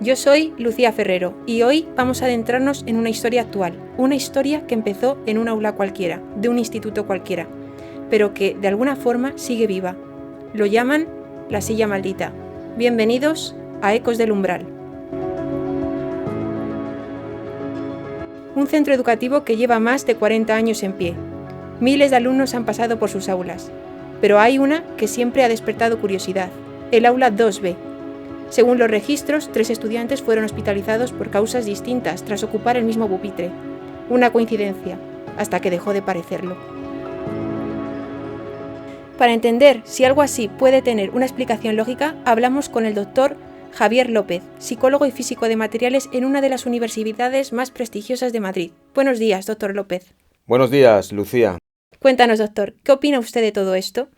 Yo soy Lucía Ferrero y hoy vamos a adentrarnos en una historia actual, una historia que empezó en un aula cualquiera, de un instituto cualquiera, pero que de alguna forma sigue viva. Lo llaman la silla maldita. Bienvenidos a Ecos del Umbral. Un centro educativo que lleva más de 40 años en pie. Miles de alumnos han pasado por sus aulas, pero hay una que siempre ha despertado curiosidad, el aula 2B. Según los registros, 3 estudiantes fueron hospitalizados por causas distintas tras ocupar el mismo pupitre. Una coincidencia, hasta que dejó de parecerlo. Para entender si algo así puede tener una explicación lógica, hablamos con el doctor Javier López, psicólogo y físico de materiales en una de las universidades más prestigiosas de Madrid. Buenos días, doctor López. Buenos días, Lucía. Cuéntanos, doctor, ¿qué opina usted de todo esto?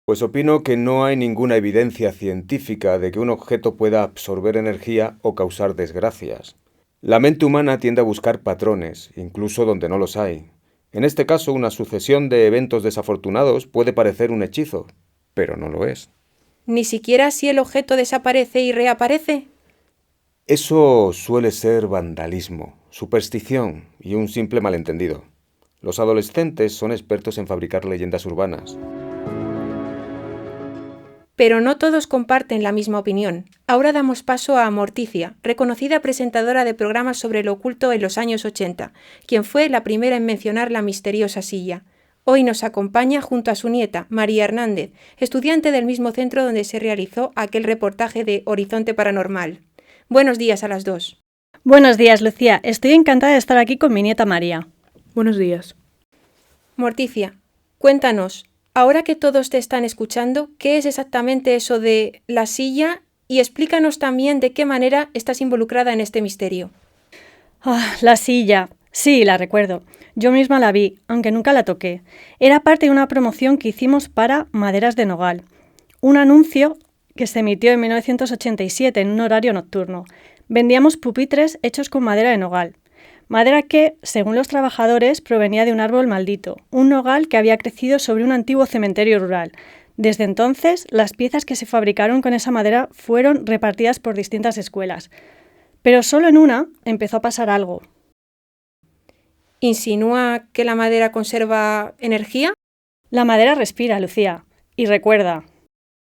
Pues opino que no hay ninguna evidencia científica de que un objeto pueda absorber energía o causar desgracias. La mente humana tiende a buscar patrones, incluso donde no los hay. En este caso, una sucesión de eventos desafortunados puede parecer un hechizo, pero no lo es. ¿Ni siquiera si el objeto desaparece y reaparece? Eso suele ser vandalismo, superstición y un simple malentendido. Los adolescentes son expertos en fabricar leyendas urbanas. Pero no todos comparten la misma opinión. Ahora damos paso a Morticia, reconocida presentadora de programas sobre lo oculto en los años 80, quien fue la primera en mencionar la misteriosa silla. Hoy nos acompaña junto a su nieta, María Hernández, estudiante del mismo centro donde se realizó aquel reportaje de Horizonte Paranormal. Buenos días a las dos. Buenos días, Lucía. Estoy encantada de estar aquí con mi nieta María. Buenos días. Morticia, cuéntanos, ahora que todos te están escuchando, ¿qué es exactamente eso de la silla? Y explícanos también de qué manera estás involucrada en este misterio. La silla. Sí, la recuerdo. Yo misma la vi, aunque nunca la toqué. Era parte de una promoción que hicimos para Maderas de Nogal. Un anuncio que se emitió en 1987 en un horario nocturno. Vendíamos pupitres hechos con madera de nogal. Madera que, según los trabajadores, provenía de un árbol maldito, un nogal que había crecido sobre un antiguo cementerio rural. Desde entonces, las piezas que se fabricaron con esa madera fueron repartidas por distintas escuelas. Pero solo en una empezó a pasar algo. ¿Insinúa que la madera conserva energía? La madera respira, Lucía. Y recuerda.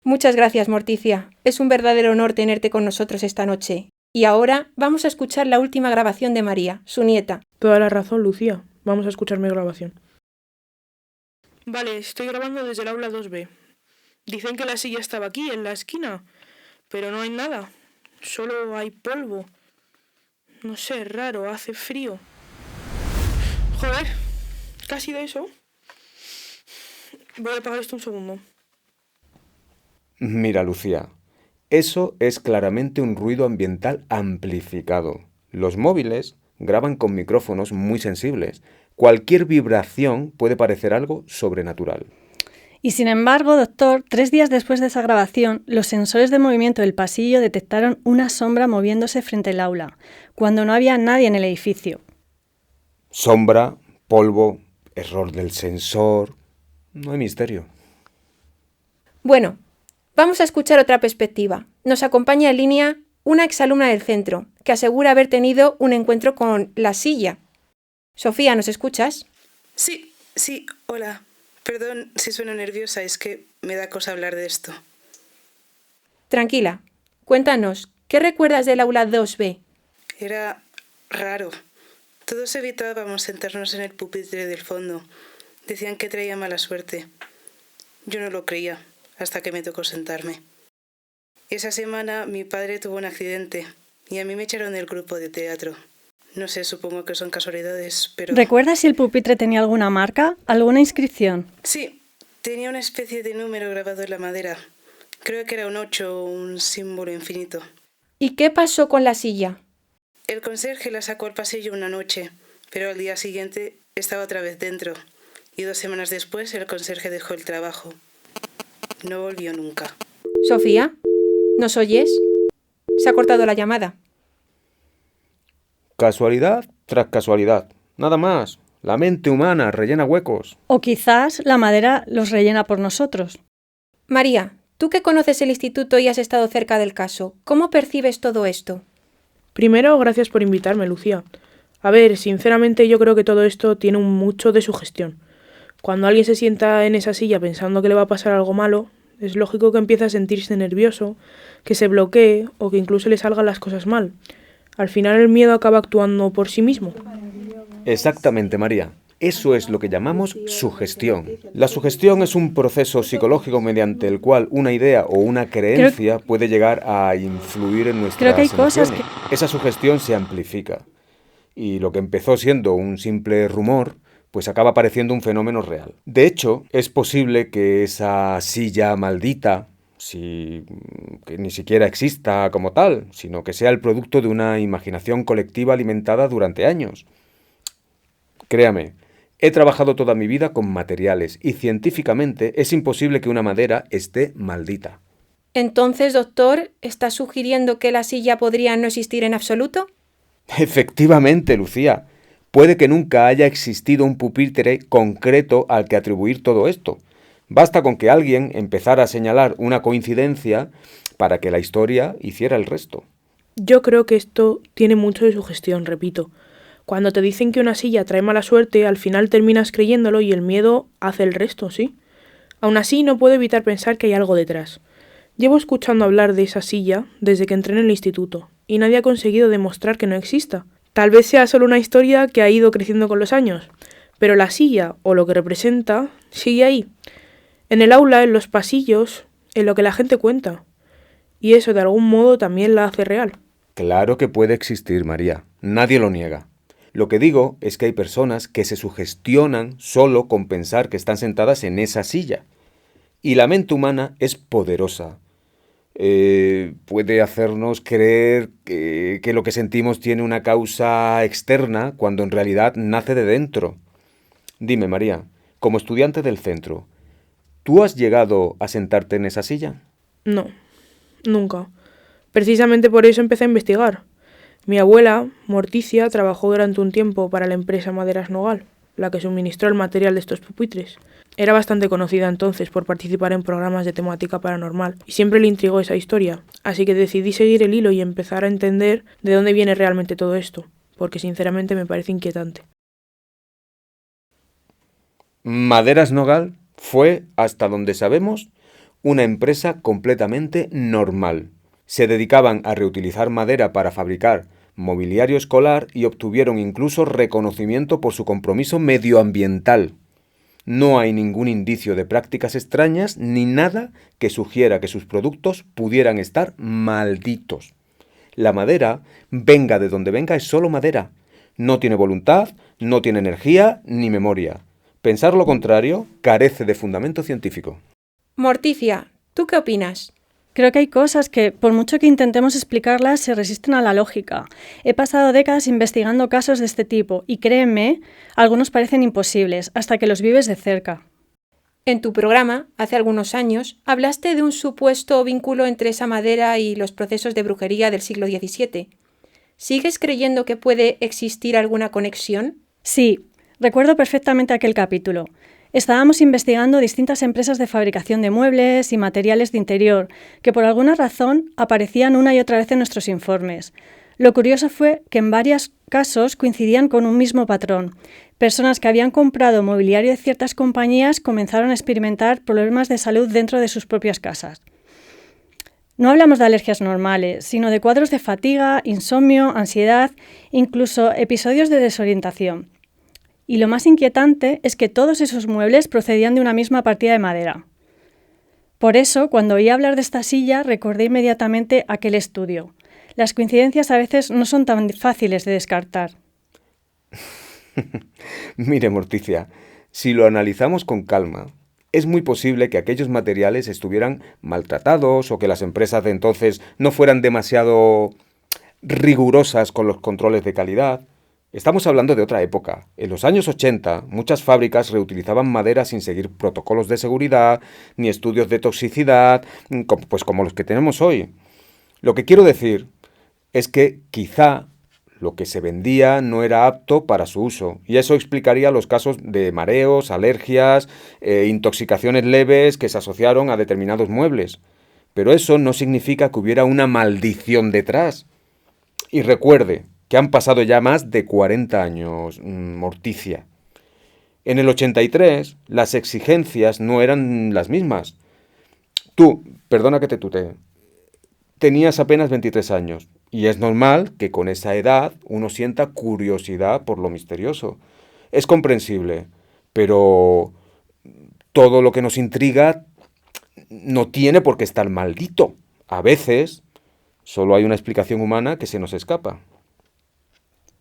Muchas gracias, Morticia. Es un verdadero honor tenerte con nosotros esta noche. Y ahora vamos a escuchar la última grabación de María, su nieta. Toda la razón, Lucía. Vamos a escuchar mi grabación. Vale, estoy grabando desde el aula 2B. Dicen que la silla estaba aquí, en la esquina, pero no hay nada. Solo hay polvo. No sé, es raro, hace frío. Joder, ¿qué ha sido eso? Voy a apagar esto un segundo. Mira, Lucía, eso es claramente un ruido ambiental amplificado. Los móviles graban con micrófonos muy sensibles. Cualquier vibración puede parecer algo sobrenatural. Y sin embargo, doctor, 3 días después de esa grabación, los sensores de movimiento del pasillo detectaron una sombra moviéndose frente al aula, cuando no había nadie en el edificio. Sombra, polvo, error del sensor. No hay misterio. Bueno, vamos a escuchar otra perspectiva. Nos acompaña en línea una exalumna del centro, que asegura haber tenido un encuentro con la silla. Sofía, ¿nos escuchas? Sí, hola. Perdón si sueno nerviosa, es que me da cosa hablar de esto. Tranquila, cuéntanos, ¿qué recuerdas del aula 2B? Era raro. Todos evitábamos sentarnos en el pupitre del fondo. Decían que traía mala suerte. Yo no lo creía, hasta que me tocó sentarme. Esa semana mi padre tuvo un accidente y a mí me echaron del grupo de teatro. No sé, supongo que son casualidades, pero... ¿Recuerdas si el pupitre tenía alguna marca, alguna inscripción? Sí, tenía una especie de número grabado en la madera. Creo que era un 8 o un símbolo infinito. ¿Y qué pasó con la silla? El conserje la sacó al pasillo una noche, pero al día siguiente estaba otra vez dentro. Y 2 semanas después el conserje dejó el trabajo. No volvió nunca. Sofía, ¿nos oyes? Se ha cortado la llamada. Casualidad tras casualidad. Nada más. La mente humana rellena huecos. O quizás la madera los rellena por nosotros. María, tú que conoces el instituto y has estado cerca del caso, ¿cómo percibes todo esto? Primero, gracias por invitarme, Lucía. A ver, sinceramente yo creo que todo esto tiene mucho de sugestión. Cuando alguien se sienta en esa silla pensando que le va a pasar algo malo, es lógico que empiece a sentirse nervioso, que se bloquee o que incluso le salgan las cosas mal. Al final el miedo acaba actuando por sí mismo. Exactamente, María. Eso es lo que llamamos sugestión. La sugestión es un proceso psicológico mediante el cual una idea o una creencia puede llegar a influir en nuestras emociones. Esa sugestión se amplifica. Y lo que empezó siendo un simple rumor, pues acaba pareciendo un fenómeno real. De hecho, es posible que esa silla maldita, que ni siquiera exista como tal, sino que sea el producto de una imaginación colectiva alimentada durante años. Créame, he trabajado toda mi vida con materiales y científicamente es imposible que una madera esté maldita. Entonces, doctor, ¿está sugiriendo que la silla podría no existir en absoluto? Efectivamente, Lucía. Puede que nunca haya existido un pupitre concreto al que atribuir todo esto. Basta con que alguien empezara a señalar una coincidencia para que la historia hiciera el resto. Yo creo que esto tiene mucho de sugestión, repito. Cuando te dicen que una silla trae mala suerte, al final terminas creyéndolo y el miedo hace el resto, ¿sí? Aún así, no puedo evitar pensar que hay algo detrás. Llevo escuchando hablar de esa silla desde que entré en el instituto, y nadie ha conseguido demostrar que no exista. Tal vez sea solo una historia que ha ido creciendo con los años, pero la silla, o lo que representa, sigue ahí. En el aula, en los pasillos, en lo que la gente cuenta. Y eso de algún modo también la hace real. Claro que puede existir, María. Nadie lo niega. Lo que digo es que hay personas que se sugestionan solo con pensar que están sentadas en esa silla. Y la mente humana es poderosa. Puede hacernos creer que lo que sentimos tiene una causa externa cuando en realidad nace de dentro. Dime, María, como estudiante del centro, ¿tú has llegado a sentarte en esa silla? No, nunca. Precisamente por eso empecé a investigar. Mi abuela, Morticia, trabajó durante un tiempo para la empresa Maderas Nogal, la que suministró el material de estos pupitres. Era bastante conocida entonces por participar en programas de temática paranormal y siempre le intrigó esa historia, así que decidí seguir el hilo y empezar a entender de dónde viene realmente todo esto, porque sinceramente me parece inquietante. Maderas Nogal fue, hasta donde sabemos, una empresa completamente normal. Se dedicaban a reutilizar madera para fabricar mobiliario escolar y obtuvieron incluso reconocimiento por su compromiso medioambiental. No hay ningún indicio de prácticas extrañas ni nada que sugiera que sus productos pudieran estar malditos. La madera, venga de donde venga, es solo madera. No tiene voluntad, no tiene energía ni memoria. Pensar lo contrario carece de fundamento científico. Morticia, ¿tú qué opinas? Creo que hay cosas que, por mucho que intentemos explicarlas, se resisten a la lógica. He pasado décadas investigando casos de este tipo y créeme, algunos parecen imposibles hasta que los vives de cerca. En tu programa, hace algunos años, hablaste de un supuesto vínculo entre esa madera y los procesos de brujería del siglo XVII. ¿Sigues creyendo que puede existir alguna conexión? Sí, recuerdo perfectamente aquel capítulo. Estábamos investigando distintas empresas de fabricación de muebles y materiales de interior, que por alguna razón aparecían una y otra vez en nuestros informes. Lo curioso fue que en varios casos coincidían con un mismo patrón. Personas que habían comprado mobiliario de ciertas compañías comenzaron a experimentar problemas de salud dentro de sus propias casas. No hablamos de alergias normales, sino de cuadros de fatiga, insomnio, ansiedad, incluso episodios de desorientación. Y lo más inquietante es que todos esos muebles procedían de una misma partida de madera. Por eso, cuando oí hablar de esta silla, recordé inmediatamente aquel estudio. Las coincidencias a veces no son tan fáciles de descartar. Mire, Morticia, si lo analizamos con calma, es muy posible que aquellos materiales estuvieran maltratados o que las empresas de entonces no fueran demasiado rigurosas con los controles de calidad. Estamos hablando de otra época. En los años 80, muchas fábricas reutilizaban madera sin seguir protocolos de seguridad, ni estudios de toxicidad, pues como los que tenemos hoy. Lo que quiero decir es que quizá lo que se vendía no era apto para su uso, y eso explicaría los casos de mareos, alergias, intoxicaciones leves que se asociaron a determinados muebles. Pero eso no significa que hubiera una maldición detrás. Y recuerde que han pasado ya más de 40 años, Morticia. En el 83 las exigencias no eran las mismas. Tú, perdona que te tutee, tenías apenas 23 años y es normal que con esa edad uno sienta curiosidad por lo misterioso. Es comprensible, pero todo lo que nos intriga no tiene por qué estar maldito. A veces solo hay una explicación humana que se nos escapa.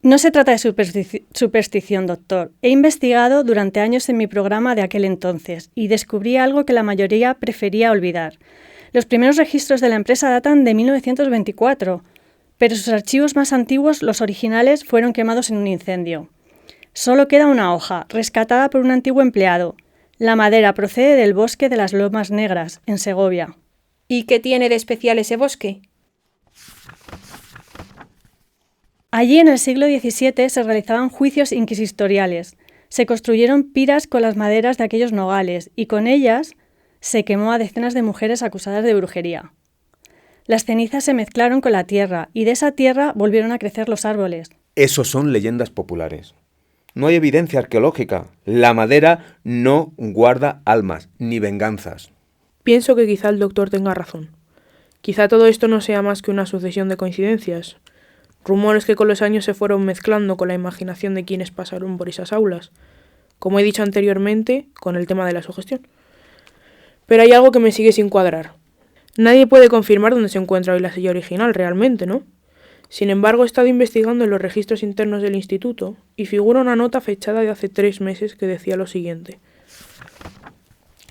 No se trata de superstición, doctor. He investigado durante años en mi programa de aquel entonces y descubrí algo que la mayoría prefería olvidar. Los primeros registros de la empresa datan de 1924, pero sus archivos más antiguos, los originales, fueron quemados en un incendio. Solo queda una hoja, rescatada por un antiguo empleado. La madera procede del bosque de las Lomas Negras, en Segovia. ¿Y qué tiene de especial ese bosque? Allí en el siglo XVII se realizaban juicios inquisitoriales. Se construyeron piras con las maderas de aquellos nogales y con ellas se quemó a decenas de mujeres acusadas de brujería. Las cenizas se mezclaron con la tierra y de esa tierra volvieron a crecer los árboles. Esos son leyendas populares. No hay evidencia arqueológica. La madera no guarda almas ni venganzas. Pienso que quizá el doctor tenga razón. Quizá todo esto no sea más que una sucesión de coincidencias. Rumores que con los años se fueron mezclando con la imaginación de quienes pasaron por esas aulas. Como he dicho anteriormente, con el tema de la sugestión. Pero hay algo que me sigue sin cuadrar. Nadie puede confirmar dónde se encuentra hoy la silla original realmente, ¿no? Sin embargo, he estado investigando en los registros internos del instituto y figura una nota fechada de hace 3 meses que decía lo siguiente.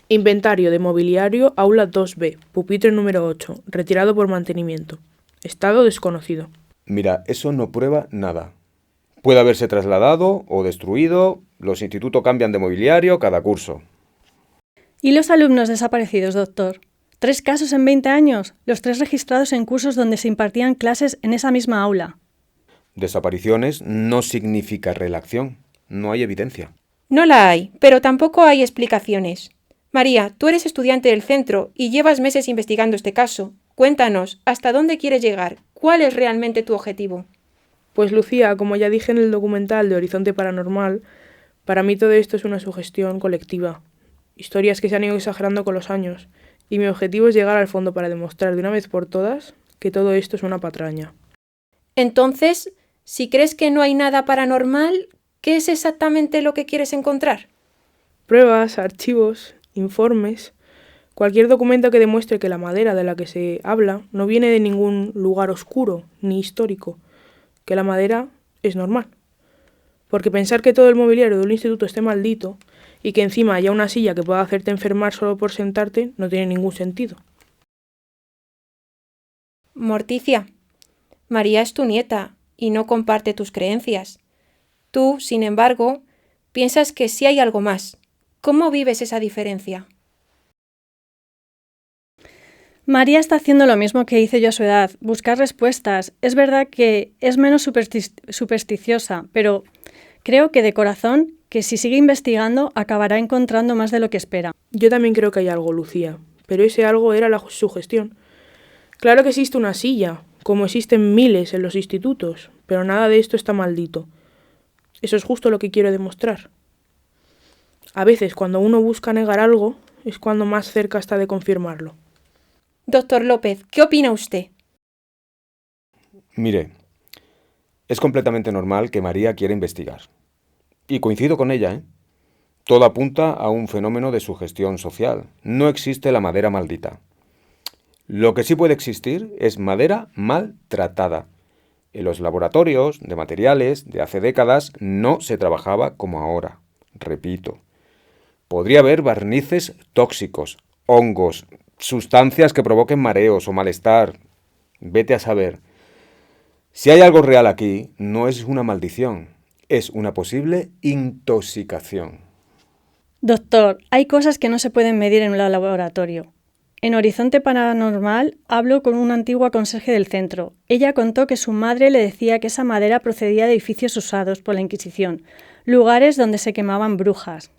Inventario de mobiliario aula 2B, pupitre número 8, retirado por mantenimiento. Estado desconocido. Mira, eso no prueba nada. Puede haberse trasladado o destruido. Los institutos cambian de mobiliario cada curso. ¿Y los alumnos desaparecidos, doctor? 3 casos en 20 años, los 3 registrados en cursos donde se impartían clases en esa misma aula. Desapariciones no significa relación. No hay evidencia. No la hay, pero tampoco hay explicaciones. María, tú eres estudiante del centro y llevas meses investigando este caso. Cuéntanos, ¿hasta dónde quieres llegar? ¿Cuál es realmente tu objetivo? Pues Lucía, como ya dije en el documental de Horizonte Paranormal, para mí todo esto es una sugestión colectiva. Historias que se han ido exagerando con los años. Y mi objetivo es llegar al fondo para demostrar de una vez por todas que todo esto es una patraña. Entonces, si crees que no hay nada paranormal, ¿qué es exactamente lo que quieres encontrar? Pruebas, archivos, informes, cualquier documento que demuestre que la madera de la que se habla no viene de ningún lugar oscuro ni histórico, que la madera es normal. Porque pensar que todo el mobiliario de un instituto esté maldito y que encima haya una silla que pueda hacerte enfermar solo por sentarte no tiene ningún sentido. Morticia, María es tu nieta y no comparte tus creencias. Tú, sin embargo, piensas que sí hay algo más. ¿Cómo vives esa diferencia? María está haciendo lo mismo que hice yo a su edad, buscar respuestas. Es verdad que es menos supersticiosa, pero creo que de corazón que si sigue investigando acabará encontrando más de lo que espera. Yo también creo que hay algo, Lucía, pero ese algo era la sugestión. Claro que existe una silla, como existen miles en los institutos, pero nada de esto está maldito. Eso es justo lo que quiero demostrar. A veces, cuando uno busca negar algo, es cuando más cerca está de confirmarlo. Doctor López, ¿qué opina usted? Mire, es completamente normal que María quiera investigar. Y coincido con ella, ¿eh? Todo apunta a un fenómeno de sugestión social. No existe la madera maldita. Lo que sí puede existir es madera maltratada. En los laboratorios de materiales de hace décadas no se trabajaba como ahora. Repito, podría haber barnices tóxicos, hongos, sustancias que provoquen mareos o malestar. Vete a saber. Si hay algo real aquí, no es una maldición, es una posible intoxicación. Doctor, hay cosas que no se pueden medir en un laboratorio. En Horizonte Paranormal hablo con una antigua conserje del centro. Ella contó que su madre le decía que esa madera procedía de edificios usados por la Inquisición, lugares donde se quemaban brujas.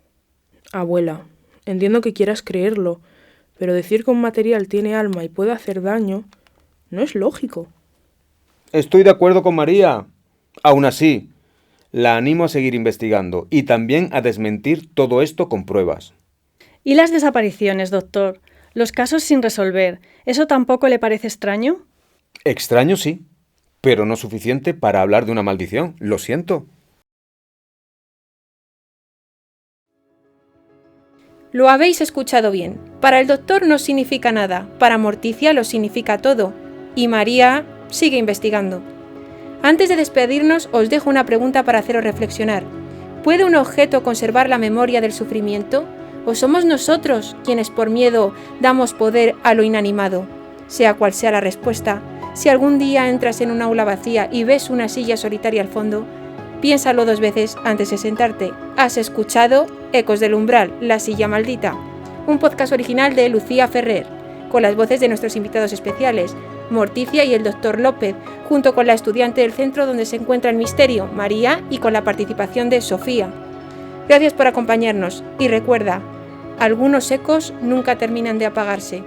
Abuela, entiendo que quieras creerlo, pero decir que un material tiene alma y puede hacer daño no es lógico. Estoy de acuerdo con María. Aún así, la animo a seguir investigando y también a desmentir todo esto con pruebas. ¿Y las desapariciones, doctor? Los casos sin resolver, ¿eso tampoco le parece extraño? Extraño sí, pero no suficiente para hablar de una maldición. Lo siento. Lo habéis escuchado bien. Para el doctor no significa nada, para Morticia lo significa todo. Y María sigue investigando. Antes de despedirnos, os dejo una pregunta para haceros reflexionar. ¿Puede un objeto conservar la memoria del sufrimiento? ¿O somos nosotros quienes por miedo damos poder a lo inanimado? Sea cual sea la respuesta, si algún día entras en un aula vacía y ves una silla solitaria al fondo, piénsalo 2 veces antes de sentarte. ¿Has escuchado Ecos del Umbral, la silla maldita? Un podcast original de Lucía Ferrer, con las voces de nuestros invitados especiales, Morticia y el Dr. López, junto con la estudiante del centro donde se encuentra el misterio, María, y con la participación de Sofía. Gracias por acompañarnos y recuerda, algunos ecos nunca terminan de apagarse.